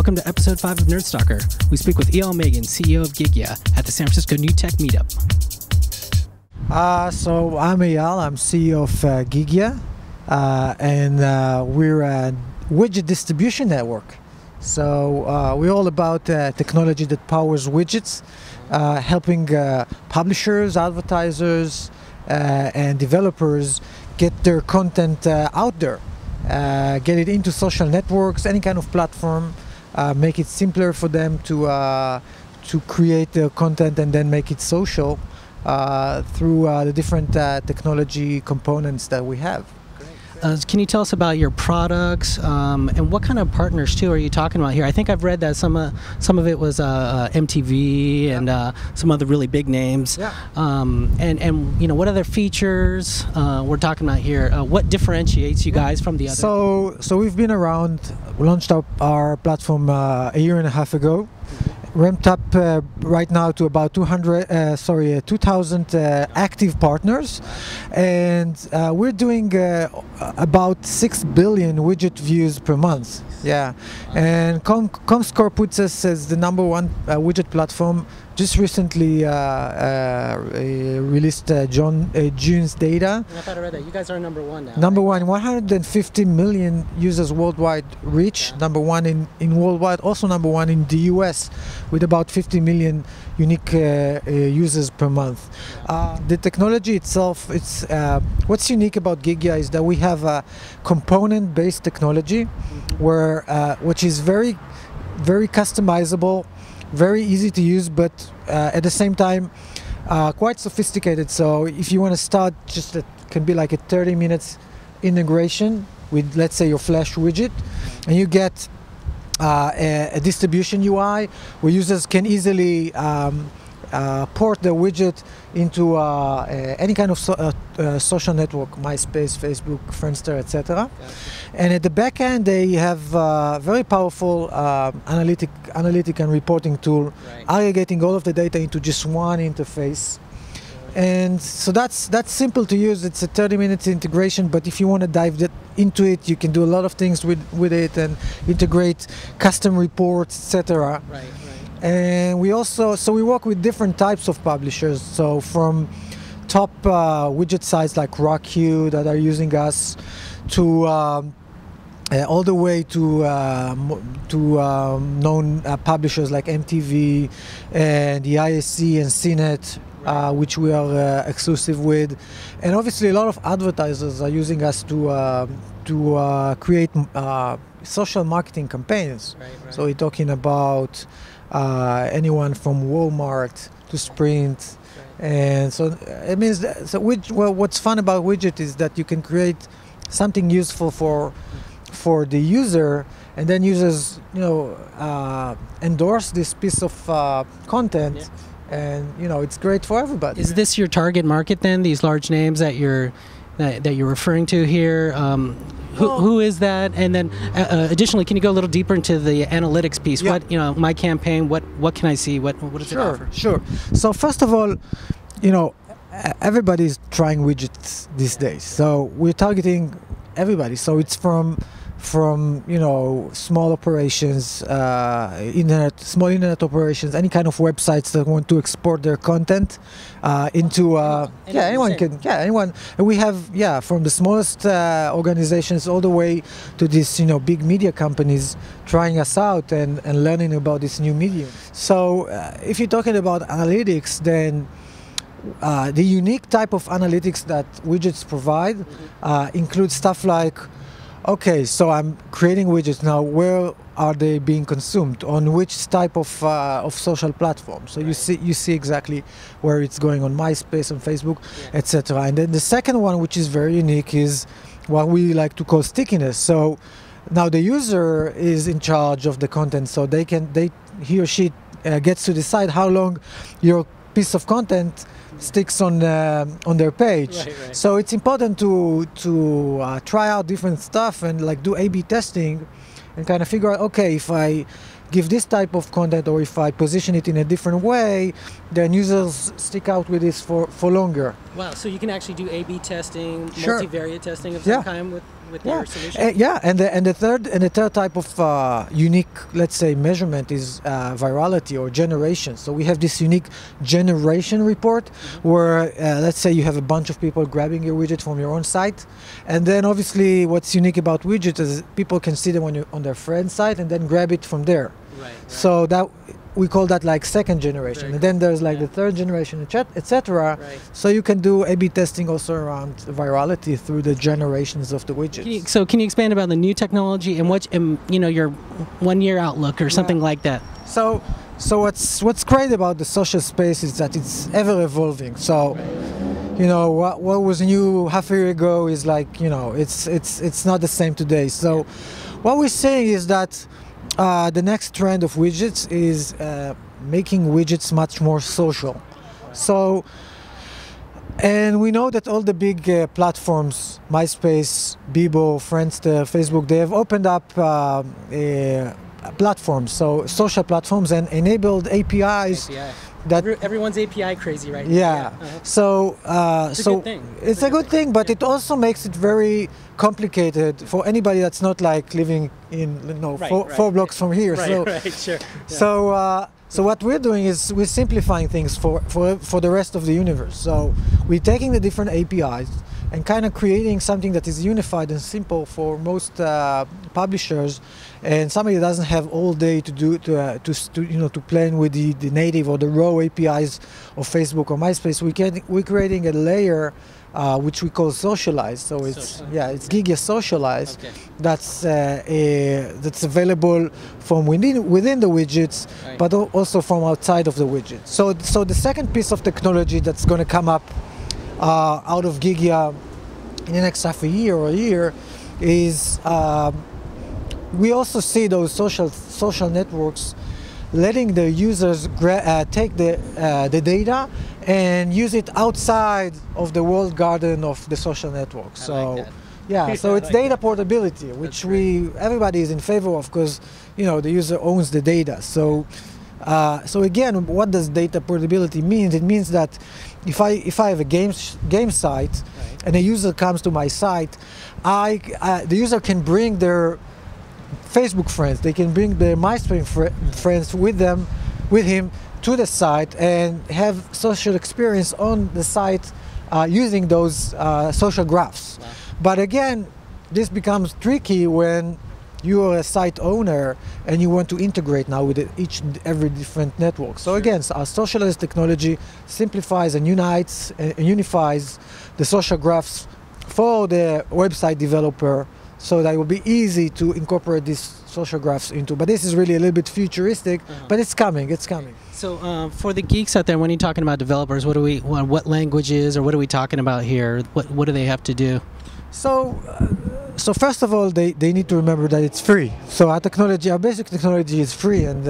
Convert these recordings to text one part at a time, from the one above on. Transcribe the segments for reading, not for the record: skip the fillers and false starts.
Welcome to episode 5 of Nerd Stalker. We speak with Eyal Megan, CEO of Gigya, at the San Francisco New Tech Meetup. So I'm Eyal, I'm CEO of Gigya, and we're a widget distribution network. So we're all about technology that powers widgets, helping publishers, advertisers, and developers get their content out there, get it into social networks, any kind of platform, make it simpler for them to create their content and then make it social through the different technology components that we have. Can you tell us about your products and what kind of partners too are you talking about here? I think I've read that some of it was MTV and some other really big names. Yeah. And you know, what other features we're talking about here? What differentiates you guys from the others? So we've been around. We launched our platform a year and a half ago. Ramped up right now to about 2,000 active partners, and we're doing about 6 billion widget views per month. Yeah, and Comscore puts us as the #1 widget platform. Just recently released June's data. I thought I read that. You guys are #1 now. #1, 150 million users worldwide reach. Yeah. #1 in worldwide, also #1 in the US, with about 50 million unique users per month. The technology itself, it's what's unique about Gigya is that we have a component-based technology, where which is very, very customizable, very easy to use, but at the same time quite sophisticated. So if you want to start, just it can be like a 30 minutes integration with, let's say, your Flash widget, and you get a distribution UI where users can easily port the widget into any kind of social network, MySpace, Facebook, Friendster, etc. And at the back end, they have very powerful analytic and reporting tool, aggregating all of the data into just one interface. And so that's simple to use. It's a 30 minutes integration, but if you want to dive into it, you can do a lot of things with it and integrate custom reports, etc. And we also, we work with different types of publishers. So from top widget sites like RockU that are using us, to all the way to known publishers like MTV and the ISC and CNET, which we are exclusive with, and obviously a lot of advertisers are using us to create social marketing campaigns. So we're talking about anyone from Walmart to Sprint, and so it means that, what's fun about widget is that you can create something useful for the user, and then users endorse this piece of content, and it's great for everybody. Is this your target market then? These large names that you're referring to here? Who is that? And then additionally, can you go a little deeper into the analytics piece? Yeah. What my campaign? What can I see? What does it offer? Sure. So first of all, everybody's trying widgets these days. So we're targeting everybody. So it's from small operations, small internet operations, any kind of websites that want to export their content into anyone can, anyone. And we have from the smallest organizations all the way to these big media companies trying us out and learning about this new medium. So if you're talking about analytics, then the unique type of analytics that widgets provide includes stuff like, okay, so I'm creating widgets now. Where are they being consumed? On which type of social platform? So you see exactly where it's going on MySpace, on Facebook, etc. And then the second one, which is very unique, is what we like to call stickiness. So now the user is in charge of the content, so he or she gets to decide how long your piece of content sticks on their page. So it's important to try out different stuff and do A/B testing and kind of figure out, okay, if I give this type of content or if I position it in a different way, then users stick out with this for longer. Wow, so you can actually do A/B testing, Sure. multivariate testing of some kind with with Yeah. your solution? Yeah, and the third type of unique, let's say, measurement is virality or generation. So we have this unique generation report where, let's say, you have a bunch of people grabbing your widget from your own site, and then obviously what's unique about widgets is people can see them on their friend's site and then grab it from there. Right. So that we call that like second generation. Very And then there's like Yeah. the third generation, etc. Right. So you can do A/B testing also around virality through the generations of the widgets. So can you expand about the new technology and what, your 1 year outlook or something like that? So what's great about the social space is that it's ever evolving. So what was new half a year ago is like it's not the same today. So what we're saying is that the next trend of widgets is making widgets much more social. So, and we know that all the big platforms, MySpace, Bebo, Friendster, Facebook, they have opened up platforms, so social platforms, and enabled APIs. API. That Everyone's API crazy right now. yeah. Uh-huh. So It's a good thing. it's a good thing, but it also makes it very complicated for anybody that's not like living in four blocks from here. Right, So right, sure. Yeah. so what we're doing is we're simplifying things for the rest of the universe. So we're taking the different APIs and kind of creating something that is unified and simple for most publishers, and somebody that doesn't have all day to play with the native or the raw APIs of Facebook or MySpace. We're creating a layer which we call Socialize. So it's Gigya Socialize. Okay. That's available from within the widgets, Right. but also from outside of the widget. So the second piece of technology that's going to come up out of Gigya in the next half a year or a year is we also see those social networks letting the users take the data and use it outside of the walled garden of the social network. I So like that. yeah, so it's like data that. portability, which everybody is in favor of because the user owns the data. So again, what does data portability mean? It means that if I have a game site, Right. and a user comes to my site, the user can bring their Facebook friends, they can bring their MySpace friends with him to the site and have social experience on the site using those social graphs. Wow. But again, this becomes tricky when you are a site owner and you want to integrate now with each and every different network. So again, our socialized technology simplifies and unites and unifies the social graphs for the website developer, so that it will be easy to incorporate these social graphs into. But this is really a little bit futuristic, but it's coming. So for the geeks out there, when you're talking about developers, what languages or what are we talking about here? What do they have to do? So first of all, they need to remember that it's free. So our basic technology is free, and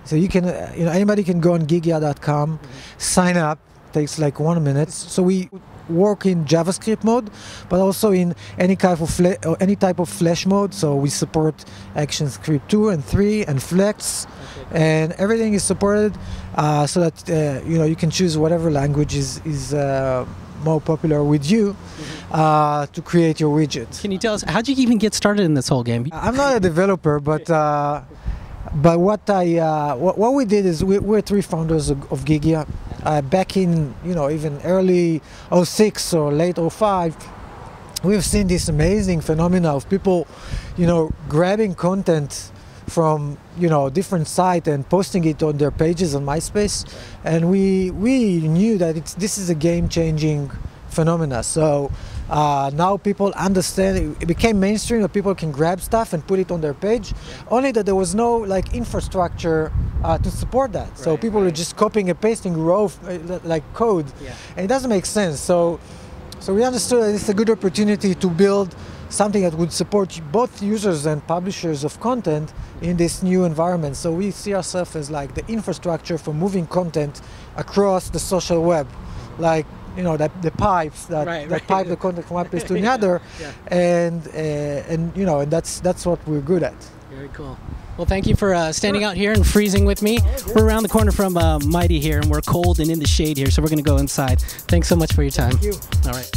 so you can, anybody can go on Gigya.com, sign up. Takes like 1 minute. So we work in JavaScript mode, but also in any type of Flash mode. So we support ActionScript 2 and 3 and Flex, and everything is supported, so that you can choose whatever language is more popular with you to create your widget. Can you tell us, how'd you even get started in this whole game? I'm not a developer, but what we did is we're three founders of Gigya. Back in even early 06 or late 05, we've seen this amazing phenomena of people grabbing content from different sites and posting it on their pages on MySpace, and we knew that this is a game-changing phenomena. So now people understand it became mainstream that people can grab stuff and put it on their page, only that there was no infrastructure to support that. So people were just copying and pasting raw code, and it doesn't make sense. So we understood that it's a good opportunity to build something that would support both users and publishers of content in this new environment. So we see ourselves as like the infrastructure for moving content across the social web, like the pipes that pipe the content from one place to another, and that's what we're good at. Very cool. Well, thank you for standing out here and freezing with me. We're around the corner from Mighty here, and we're cold and in the shade here, so we're going to go inside. Thanks so much for your time. Thank you. All right.